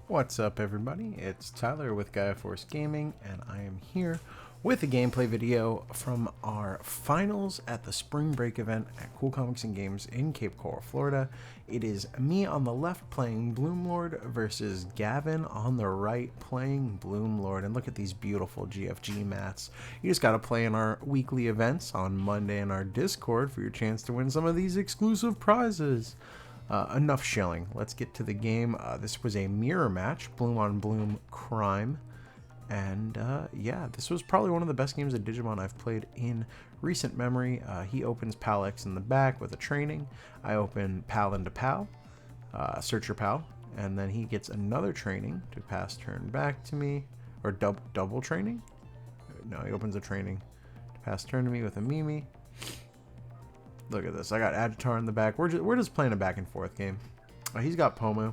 What's up, everybody? It's Tyler with Gaia Gaming, and I am here with a gameplay video from our finals at the spring break event at Cool Comics and Games in Cape Coral, Florida. It is me on the left playing BloomLord versus Gavin on the right playing BloomLord. And look at these beautiful GFG mats. You just got to play in our weekly events on Monday in our Discord for your chance to win some of these exclusive prizes. Enough shilling. Let's get to the game. This was a mirror match, Bloom on Bloom Crime. And yeah, this was probably one of the best games of Digimon I've played in recent memory. He opens Pal X in the back with a training. I open Pal into Pal, Searcher Pal, and then he gets another training to pass turn back to me. Or double training? No, he opens a training to pass turn to me with a Mimi. Look at this. I got Agitar in the back. We're just playing a back and forth game. He's got Pomu.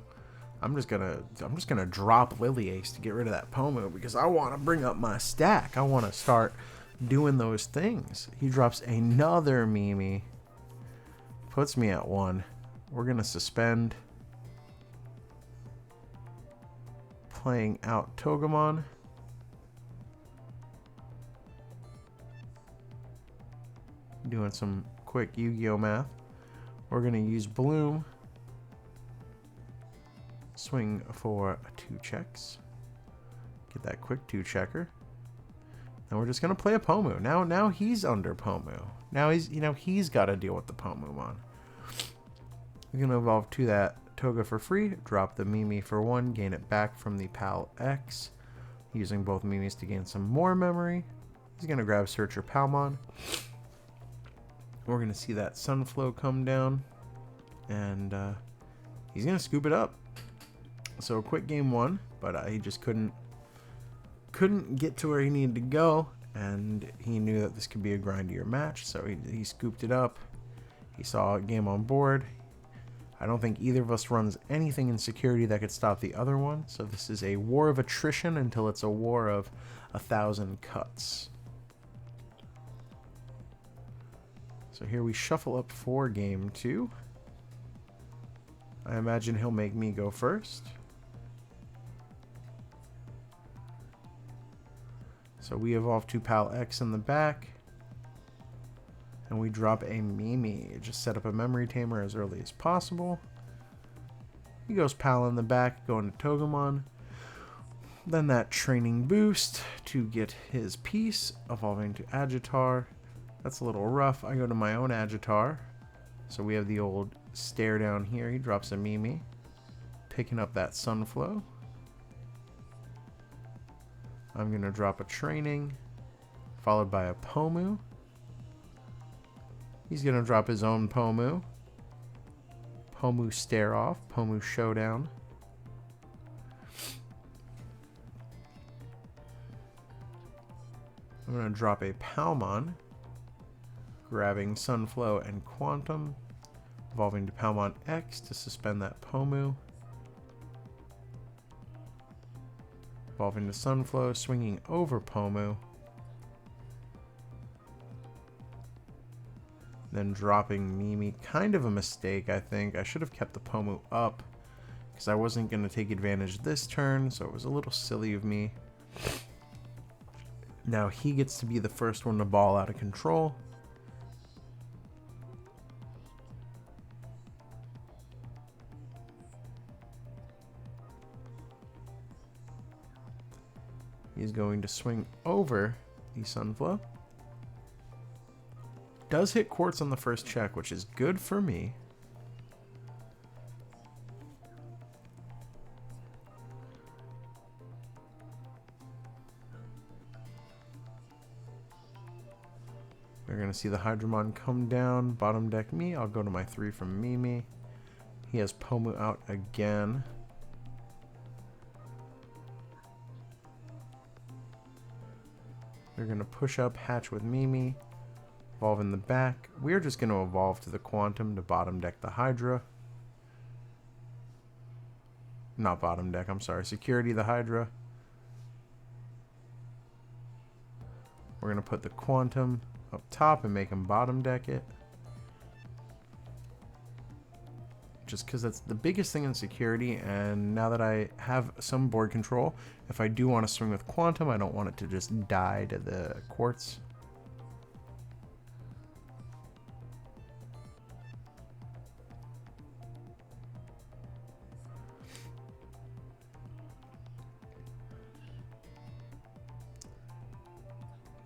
I'm just gonna drop Lily Ace to get rid of that Pomu because I want to bring up my stack. I want to start doing those things. He drops another Mimi. Puts me at 1. We're gonna suspend. Playing out Togemon. Doing some quick Yu-Gi-Oh math. We're gonna use Bloom. Swing for 2 checks. Get that quick 2 checker. And we're just gonna play a Pomu. Now he's under Pomu. Now he's got to deal with the Pomumon. We're gonna evolve to that Toga for free. Drop the Mimi for 1. Gain it back from the Pal X. Using both Mimis to gain some more memory. He's gonna grab Searcher Palmon. We're going to see that Sunflow come down, and he's going to scoop it up. So quick game 1, but he just couldn't get to where he needed to go, and he knew that this could be a grindier match, so he scooped it up. He saw a game on board. I don't think either of us runs anything in security that could stop the other one, so this is a war of attrition until it's a war of 1,000 cuts. So here we shuffle up for game 2. I imagine he'll make me go first. So we evolve to Pal X in the back. And we drop a Mimi. Just set up a memory tamer as early as possible. He goes Pal in the back, going to Togemon. Then that training boost to get his piece, evolving to Agitar. That's a little rough. I go to my own Agitar. So we have the old stare down here. He drops a Mimi. Picking up that Sunflow. I'm going to drop a training. Followed by a Pomu. He's going to drop his own Pomu. Pomu stare off. Pomu showdown. I'm going to drop a Palmon. Grabbing Sunflow and Quantum, evolving to Palmon X to suspend that Pomu. Evolving to Sunflow, swinging over Pomu. Then dropping Mimi. Kind of a mistake, I think. I should have kept the Pomu up because I wasn't going to take advantage this turn, so it was a little silly of me. Now he gets to be the first one to ball out of control. He's going to swing over the Sunflow. Does hit Quartz on the first check, which is good for me. We're going to see the Hydramon come down, bottom deck me. I'll go to my 3 from Mimi. He has Pomu out again. We're going to push up, hatch with Mimi, evolve in the back. We're just going to evolve to the Quantum to bottom deck the Hydra. Not bottom deck, I'm sorry. Security the Hydra. We're going to put the Quantum up top and make him bottom deck it. just because that's the biggest thing in security, and now that I have some board control, if I do want to swing with Quantum, I don't want it to just die to the Quartz.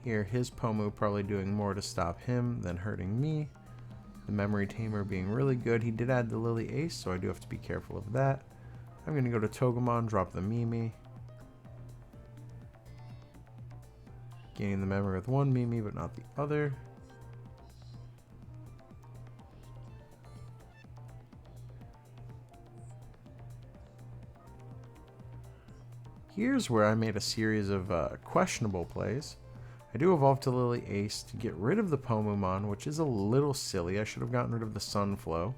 Here, his Pomu probably doing more to stop him than hurting me. The Memory Tamer being really good. He did add the Lily Ace, so I do have to be careful of that. I'm going to go to Togemon, drop the Mimi. Gaining the memory with one Mimi, but not the other. Here's where I made a series of questionable plays. I do evolve to Lily Ace to get rid of the Pomumon, which is a little silly. I should have gotten rid of the Sunflow,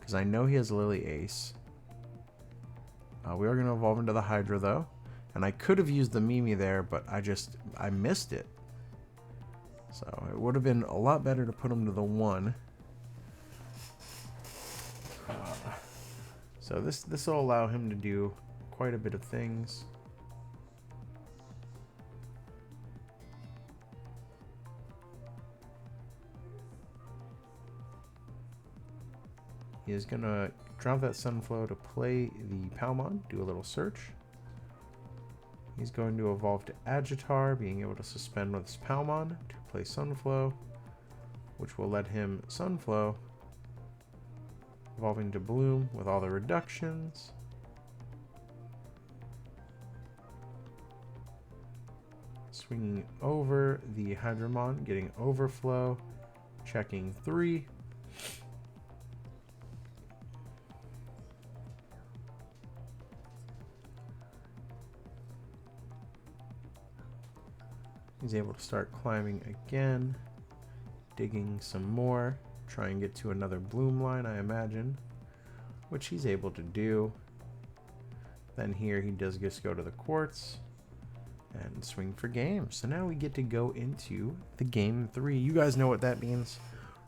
because I know he has Lily Ace. We are going to evolve into the Hydra, though. And I could have used the Mimi there, but I missed it. So it would have been a lot better to put him to the 1. So this will allow him to do quite a bit of things. He is going to drop that Sunflow to play the Palmon, do a little search. He's going to evolve to Agitar, being able to suspend with his Palmon to play Sunflow, which will let him Sunflow, evolving to Bloom with all the reductions. Swinging over the Hydramon, getting Overflow, checking 3. He's able to start climbing again, digging some more, try and get to another bloom line, I imagine, which he's able to do. Then here he does just go to the Quartz and swing for game. So now we get to go into the game 3. You guys know what that means.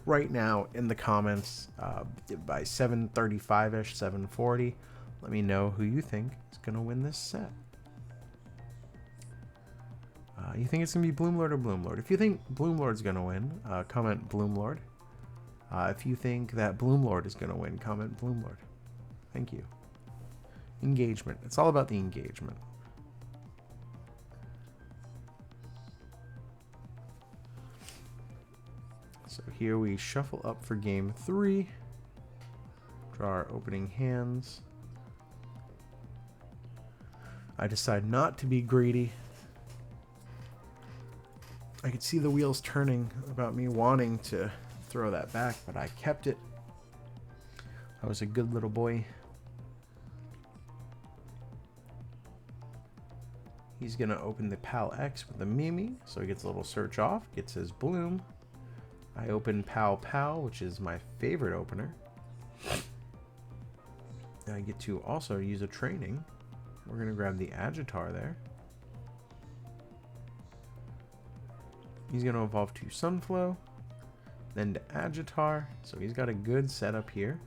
Right now in the comments by 7:35ish, 7:40, let me know who you think is going to win this set. You think it's going to be BloomLord or BloomLord? If you think BloomLord's going to win, comment BloomLord. If you think that BloomLord is going to win, comment BloomLord. Thank you. Engagement. It's all about the engagement. So here we shuffle up for game 3. Draw our opening hands. I decide not to be greedy. I could see the wheels turning about me wanting to throw that back, but I kept it. I was a good little boy. He's going to open the Pal X with the Mimi, so he gets a little search off, gets his Bloom. I open Pal Pal, which is my favorite opener. I get to also use a training. We're going to grab the Agitar there. He's going to evolve to Sunflow, then to Agitar, so he's got a good setup here.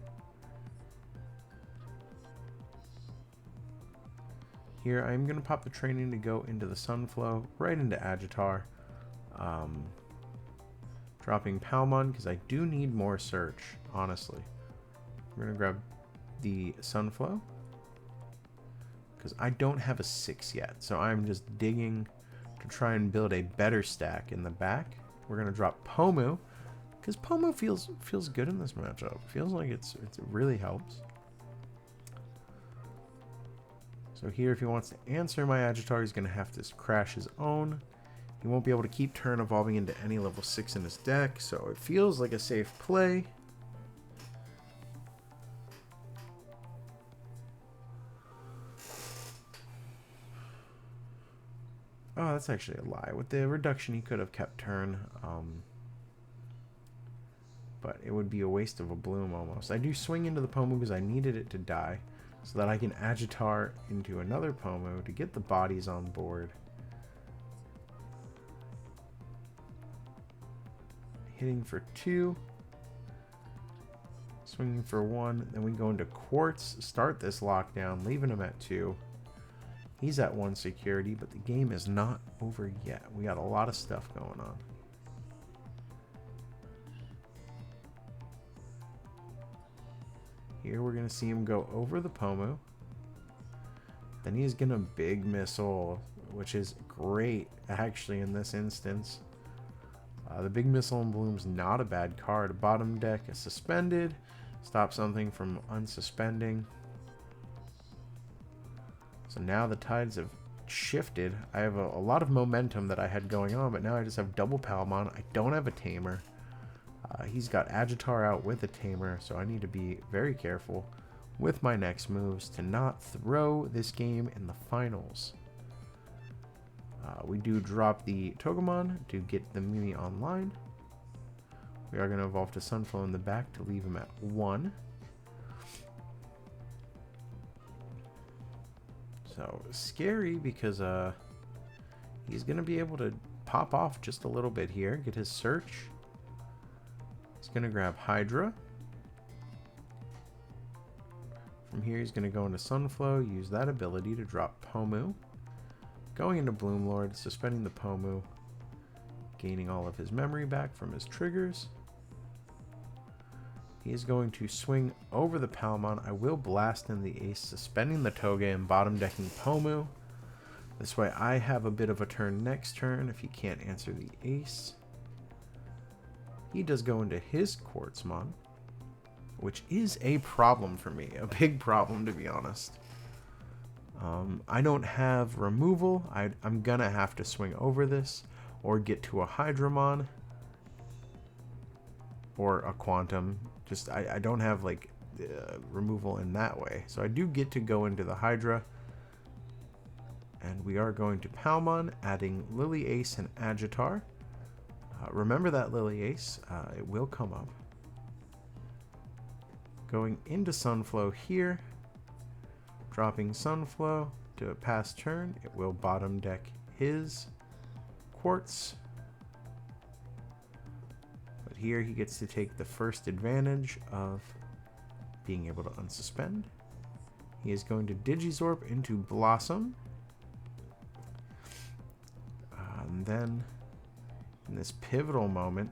Here I'm going to pop the training to go into the Sunflow, right into Agitar. Dropping Palmon, because I do need more search, honestly. We're going to grab the Sunflow, because I don't have a 6 yet, so I'm just digging to try and build a better stack in the back. We're going to drop Pomu, because Pomu feels good in this matchup. Feels like it really helps. So here, if he wants to answer my Agitar, he's going to have to crash his own. He won't be able to keep turn evolving into any level 6 in his deck, so it feels like a safe play. Oh, that's actually a lie. With the reduction, he could have kept turn. But it would be a waste of a Bloom almost. I do swing into the Pomu because I needed it to die, so that I can Agitar into another Pomu to get the bodies on board. Hitting for 2. Swinging for 1. Then we go into Quartz, start this lockdown, leaving him at 2. He's at 1 security, but the game is not over yet. We got a lot of stuff going on. Here we're going to see him go over the Pomu. Then he's going to big missile, which is great actually in this instance. The big missile in Bloom's not a bad card. Bottom deck is suspended. Stop something from unsuspending. So now the tides have shifted. I have a lot of momentum that I had going on, but now I just have double Palmon. I don't have a Tamer. He's got Agitar out with a Tamer, so I need to be very careful with my next moves to not throw this game in the finals. We do drop the Togemon to get the Mimi online. We are going to evolve to Sunflow in the back to leave him at 1. So scary because he's going to be able to pop off just a little bit here, get his search. He's going to grab Hydra. From here he's going to go into Sunflow, use that ability to drop Pomu. Going into BloomLord, suspending the Pomu, gaining all of his memory back from his triggers. He is going to swing over the Palmon. I will blast in the Ace, suspending the Toge and bottom decking Pomu. This way I have a bit of a turn next turn if he can't answer the Ace. He does go into his Quartzmon, which is a problem for me. A big problem, to be honest. I don't have removal. I'm going to have to swing over this or get to a Hydramon or a Quantum. Just I don't have like removal in that way. So I do get to go into the Hydra. And we are going to Palmon, adding Lily Ace and Agitar. Remember that Lily Ace. It will come up. Going into Sunflow here. Dropping Sunflow to a pass turn. It will bottom deck his Quartz. But here he gets to take the first advantage of being able to unsuspend. He is going to Digizorp into Blossom. And then in this pivotal moment,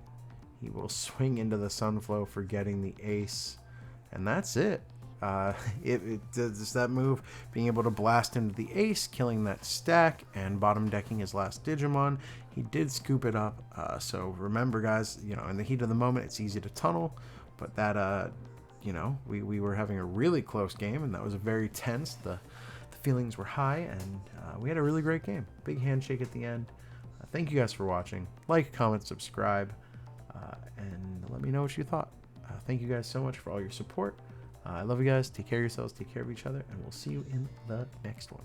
he will swing into the Sunflow for getting the Ace. And that's it. Just that move, being able to blast into the Ace, killing that stack, and bottom decking his last Digimon. He did scoop it up. So remember, guys, in the heat of the moment, it's easy to tunnel, but that, we were having a really close game, and that was very tense. The feelings were high, and we had a really great game. Big handshake at the end. Thank you guys for watching. Like, comment, subscribe, and let me know what you thought. Thank you guys so much for all your support. I love you guys. Take care of yourselves. Take care of each other. And we'll see you in the next one.